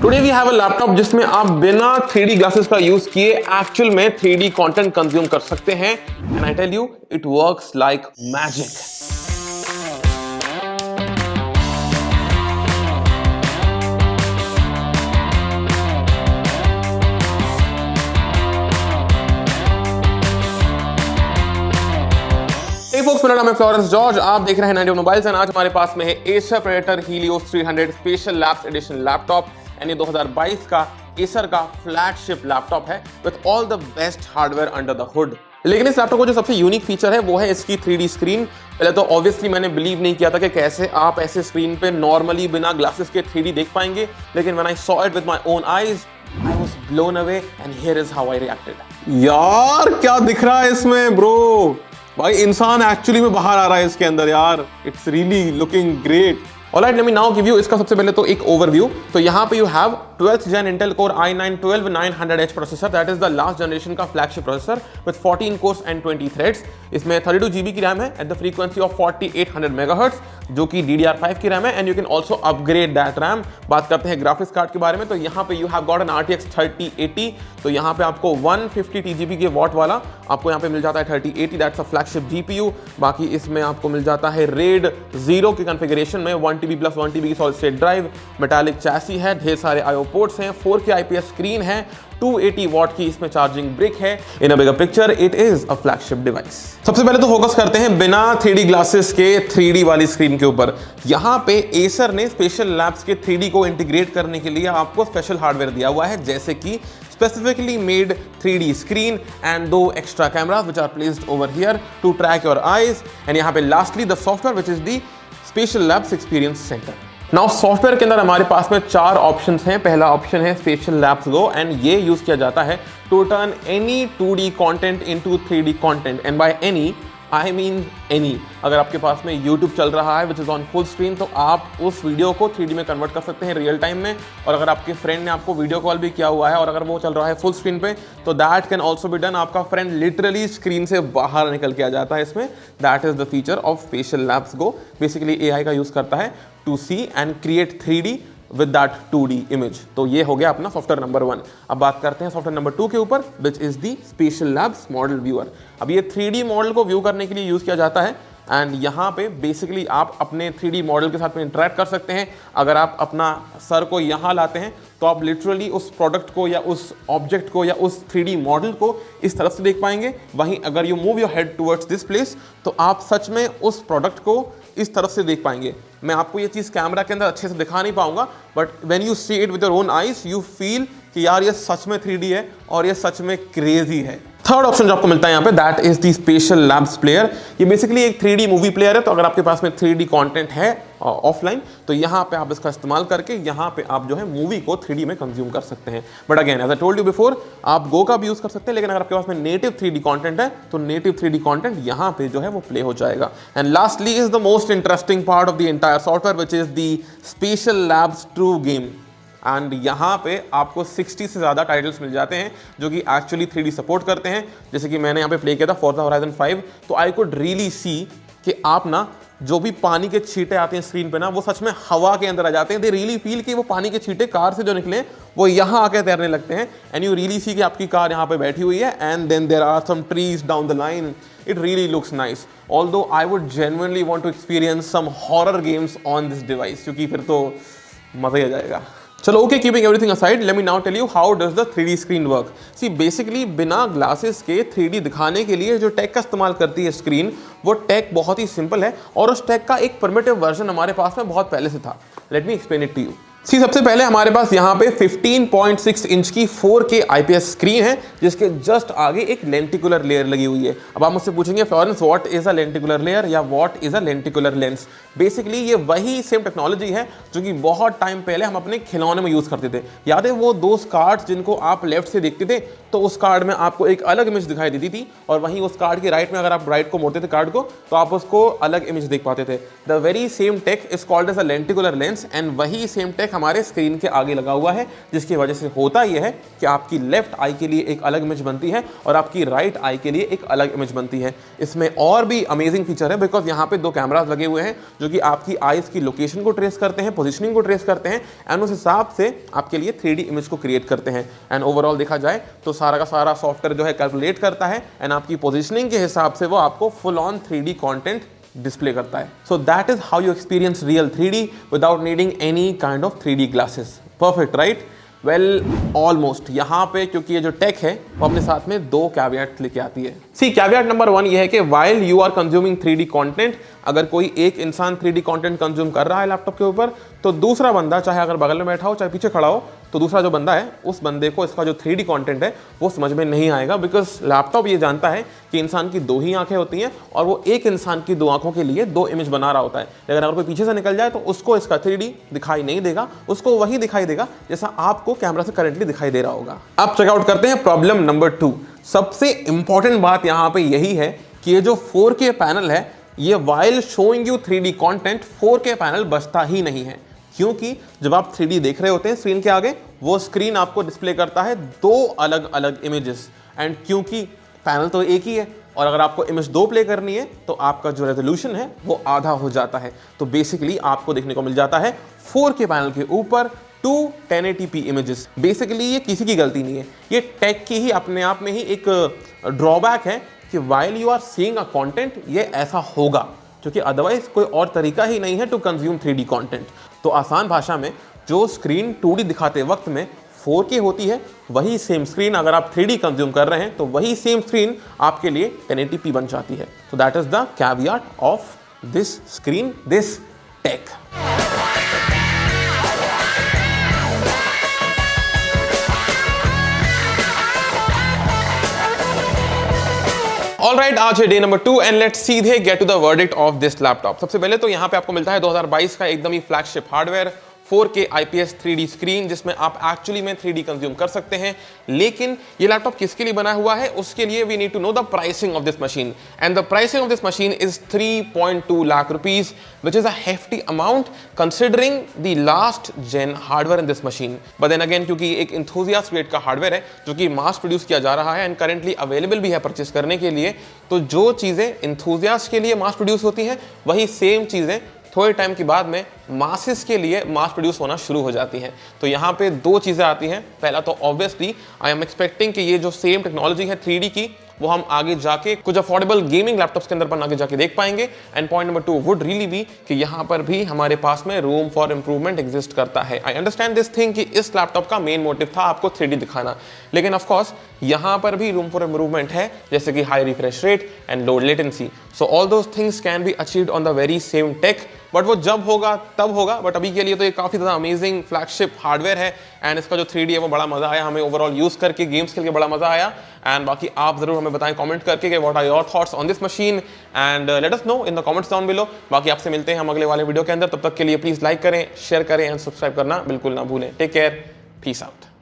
Today we have a laptop जिसमें आप बिना 3D ग्लासेस का यूज किए एक्चुअल में 3D कंटेंट कंज्यूम कर सकते हैं and I tell you it works like magic. मेरा नाम है फ्लोरेंस जॉर्ज, आप देख रहे हैं 91 मोबाइल्स एंड आज हमारे पास में है Acer Predator Helios 300 special labs edition laptop and ये 2022 का एसर का फ्लैगशिप लैपटॉप है with all the best hardware under the hood. लेकिन इस लैपटॉप को जो सबसे यूनिक फीचर है वो है इसकी 3D स्क्रीन। पहले तो ऑब्वियसली मैंने बिलीव नहीं किया था कि कैसे आप ऐसे स्क्रीन पे नॉर्मली बिना ग्लासेस के 3D देख पाएंगे, लेकिन when I saw it with my own eyes I was blown away and here is how I reacted. यार क्या दिख रहा है इसमें ब्रो, भाई इंसान एक्चुअली में बाहर आ रहा है इसके अंदर यार। It's really looking great. Alright, let me now give you इसका सबसे पहले तो एक ओवरव्यू। तो यहाँ पे you have 12th gen Intel Core i9-12900H processor, that is the last generation का flagship processor with 14 cores and 20 threads. इसमें 32 GB की रैम है at the frequency of 4800 MHz जो कि DDR5 की रैम है and you can also upgrade that RAM. बात करते हैं ग्राफिक्स कार्ड के बारे में, तो यहाँ पे you have got an RTX 3080। तो यहाँ पे आपको 150 TGB के वॉट वाला आपको यहाँ पे मिल जाता है 3080, दैट्स अ फ्लैगशिप GPU। बाकी इसमें आपको मिल जाता है RAID 0 के कॉन्फ़िगरेशन में 1TB प्लस 1TB की solid state drive, metallic chassis है, ढेर सारे IO पोर्ट्स हैं, 4K IPS स्क्रीन है, 280 वॉट की इसमें चार्जिंग ब्रिक है। In a bigger picture it is a flagship device. सबसे पहले तो फोकस करते हैं बिना 3D ग्लासेस के 3D वाली स्क्रीन के ऊपर। यहाँ पे एसर ने स्पेशल लैब्स के 3D को इंटीग्रेट करने के लिए आपको स्पेशल हार्डवेयर दिया हुआ है, जैसे कि specifically made 3D screen and 2 extra cameras which are placed over here to track your eyes and यहाँ पे lastly the software which is the Spatial Labs Experience Center। Now software के अंदर हमारे पास में 4 ऑप्शंस हैं। पहला ऑप्शन है Spatial Labs Go एंड ये यूज किया जाता है to turn any 2D content into 3D content and by any I mean any। अगर आपके पास में YouTube चल रहा है which is on full screen तो आप उस वीडियो को 3D में कन्वर्ट कर सकते हैं रियल टाइम में। और अगर आपके फ्रेंड ने आपको वीडियो कॉल भी किया हुआ है और अगर वो चल रहा है फुल स्क्रीन पे तो that can also be done. आपका फ्रेंड लिटरली स्क्रीन से बाहर निकल के आ जाता है इसमें। That is the feature of special labs go. Basically AI का यूज़ करता है to see and create 3D with that 2D image. तो ये हो गया अपना सॉफ्टवेयर नंबर 1। अब बात करते हैं सॉफ्टवेयर नंबर 2 के ऊपर which is the special labs model viewer. अब ये 3D मॉडल को व्यू करने के लिए यूज किया जाता है एंड यहाँ पे बेसिकली आप अपने 3D मॉडल के साथ में इंटरेक्ट कर सकते हैं। अगर आप अपना सर को यहाँ लाते हैं तो आप लिटरली उस प्रोडक्ट को या उस ऑब्जेक्ट को या उस 3D मॉडल को इस तरफ से देख पाएंगे। वहीं अगर you move your head towards this place तो आप सच में उस प्रोडक्ट को इस तरफ से देख पाएंगे। मैं आपको ये चीज़ कैमरा के अंदर अच्छे से दिखा नहीं पाऊंगा but when you see it with your own eyes you feel कि यार ये सच में 3D है और ये सच में क्रेजी है। थर्ड ऑप्शन जो आपको मिलता है यहाँ पे that is the special labs player. ये बेसिकली एक 3D मूवी प्लेयर है। तो अगर आपके पास में 3D कंटेंट है ऑफलाइन तो यहाँ पे आप इसका इस्तेमाल करके यहाँ पे आप जो है मूवी को 3D में कंज्यूम कर सकते हैं। But again as I told you before आप गो का भी यूज कर सकते हैं, लेकिन अगर आपके पास में नेटिव 3D कंटेंट है तो नेटिव 3D कंटेंट यहाँ पे जो है वो प्ले हो जाएगा। And lastly is the most interesting part of the entire software which is the special labs true game. And यहाँ पे आपको 60 से ज़्यादा टाइटल्स मिल जाते हैं जो कि एक्चुअली 3D सपोर्ट करते हैं। जैसे कि मैंने यहाँ पे प्ले किया था फॉर्जा होराइजन 5, तो आई कुड रियली सी कि आप ना जो भी पानी के छींटे आते हैं स्क्रीन पे ना वो सच में हवा के अंदर आ जाते हैं। दे रियली फील कि वो पानी के छींटे कार से जो निकले वो यहाँ आके तैरने लगते हैं एंड यू रियली सी कि आपकी कार यहाँ पे बैठी हुई है and then there are some trees down the line. It really looks nice. Although I would genuinely want to experience some horror games on this device क्योंकि फिर तो मजा ही आ जाएगा। चलो okay, keeping everything aside let me now tell you how does the 3D screen work. See basically बिना glasses के 3D दिखाने के लिए जो टेक का इस्तेमाल करती है स्क्रीन वो टेक बहुत ही सिंपल है और उस टेक का एक प्रिमिटिव वर्जन हमारे पास में बहुत पहले से था। Let me explain it to you. See सबसे पहले हमारे पास यहाँ पे 15.6 इंच की 4K IPS स्क्रीन है जिसके जस्ट आगे एक लेंटिकुलर लेयर लगी हुई है। अब आप मुझसे पूछेंगे Florence what is a lenticular layer या what is a lenticular lens. Basically ये वही सेम टेक्नोलॉजी है जो कि बहुत टाइम पहले हम अपने खिलौने में यूज करते थे। याद है वो दो कार्ड्स जिनको आप लेफ्ट से देखते थे तो उस कार्ड में आपको एक अलग इमेज दिखाई देती थी और वहीं उस कार्ड के राइट में अगर आप राइट को मोड़ते थे कार्ड को तो आप उसको अलग इमेज देख पाते थे। The very same tech is called as a lenticular lens and वही सेम टेक हमारे स्क्रीन के आगे लगा हुआ है जिसकी वजह से होता यह है कि आपकी लेफ्ट आई के लिए एक अलग इमेज बनती है और आपकी राइट आई के लिए एक अलग इमेज बनती है। इसमें और भी अमेजिंग फीचर है बिकॉज यहाँ पे 2 कैमरास लगे हुए हैं जो जो कि आपकी आईज की लोकेशन को ट्रेस करते हैं, पोजिशनिंग को ट्रेस करते हैं एंड उस हिसाब से आपके लिए 3D इमेज को क्रिएट करते हैं। एंड ओवरऑल देखा जाए तो सारा का सारा सॉफ्टवेयर जो है कैलकुलेट करता है एंड आपकी पोजिशनिंग के हिसाब से वो आपको full on 3D content display करता है। So that is how you experience real 3D without needing any kind of 3D glasses. Perfect right? Well almost. यहाँ पे क्योंकि ये जो टेक है वो अपने साथ में 2 कैविएट लेके आती है। सी कैविएट नंबर 1 ये है कि while you are consuming 3D content, अगर कोई एक इंसान 3D कंटेंट कंज्यूम कर रहा है लैपटॉप के ऊपर, तो दूसरा बंदा चाहे अगर बगल में बैठा हो चाहे पीछे खड़ा हो, तो दूसरा जो बंदा है उस बंदे को इसका जो 3D कंटेंट है वो समझ में नहीं आएगा, बिकॉज लैपटॉप ये जानता है कि इंसान की 2 ही आंखें होती हैं और वो एक इंसान की 2 आंखों के लिए 2 इमेज बना रहा होता है। लेकिन अगर कोई पीछे से निकल जाए तो उसको इसका 3D दिखाई नहीं देगा, उसको वही दिखाई देगा जैसा आपको कैमरा से करंटली दिखाई दे रहा होगा। अब चेकआउट करते हैं प्रॉब्लम नंबर 2। सबसे इंपॉर्टेंट बात यहाँ पे यही है कि ये जो 4K पैनल है ये while showing you 3D content 4K panel बचता ही नहीं है, क्योंकि जब आप 3D देख रहे होते हैं स्क्रीन के आगे, वो स्क्रीन आपको डिस्प्ले करता है 2 अलग अलग इमेजेस। एंड क्योंकि पैनल तो एक ही है और अगर आपको इमेज 2 प्ले करनी है तो आपका जो रेजोल्यूशन है वो आधा हो जाता है। तो बेसिकली आपको देखने को मिल जाता है 4K पैनल के ऊपर 2 1080p इमेजेस। बेसिकली ये किसी की गलती नहीं है, ये टेक की ही अपने आप में ही एक ड्रॉबैक है कि while you are seeing a content ये ऐसा होगा, क्योंकि अदरवाइज कोई और तरीका ही नहीं है टू कंज्यूम 3D कंटेंट। तो आसान भाषा में जो स्क्रीन 2D दिखाते वक्त में 4K होती है, वही सेम स्क्रीन अगर आप 3D कंज्यूम कर रहे हैं तो वही सेम स्क्रीन आपके लिए 1080p बन जाती है। तो that is the caveat of this screen, this tech. Alright, आज है डे नंबर 2 एंड लेट्स सीधे get to the verdict of this laptop. सबसे पहले तो यहाँ पे आपको मिलता है 2022 का एकदम ही flagship hardware 4K IPS 3D screen, जिसमें आप एक्चुअली में 3D कंज्यूम कर सकते हैं। लेकिन ये लैपटॉप किसके लिए बना हुआ है, उसके लिए we need to know the pricing of this machine, and the pricing of this machine is 3.2 lakh rupees, which is a hefty amount considering the last gen hardware in this machine. But then again, क्योंकि एक enthusiast grade का hardware है जो कि मास produce किया जा रहा है एंड करेंटली अवेलेबल भी है परचेस करने के लिए, तो जो चीजें इंथुजियास्ट के लिए मास प्रोड्यूस होती हैं वही सेम चीजें थोड़े टाइम के बाद में मासेस के लिए मास प्रोड्यूस होना शुरू हो जाती हैं। तो यहाँ पे 2 चीज़ें आती हैं। पहला तो ऑब्वियसली आई एम एक्सपेक्टिंग कि ये जो सेम टेक्नोलॉजी है 3D की, वो हम आगे जाके कुछ अफोर्डेबल गेमिंग लैपटॉप्स के अंदर अपन आगे जाके देख पाएंगे। And point number 2 would really be कि यहाँ पर भी हमारे पास में रूम फॉर इंप्रूवमेंट एग्जिस्ट करता है। आई अंडरस्टैंड दिस थिंग कि इस लैपटॉप का मेन मोटिव था आपको 3D दिखाना, लेकिन ऑफ कोर्स यहाँ पर भी रूम फॉर इंप्रूवमेंट है, जैसे कि high refresh rate and low latency. So all those things can be achieved on the very same tech, but वो जब होगा तब होगा। बट अभी के लिए तो ये काफ़ी ज़्यादा अमेजिंग फ्लैगशिप हार्डवेयर है एंड इसका जो 3D है वो बड़ा मज़ा आया हमें, ओवरऑल यूज़ करके, गेम्स खेल के बड़ा मज़ा आया। एंड बाकी आप ज़रूर हमें बताएं कमेंट करके कि what are your thoughts on this machine, and let us know in the comments down below. बाकी आपसे मिलते हैं हम अगले वाले वीडियो के अंदर, तब तक के लिए प्लीज़ लाइक करें, शेयर करें एंड सब्सक्राइब करना बिल्कुल ना भूलें। Take care, peace out.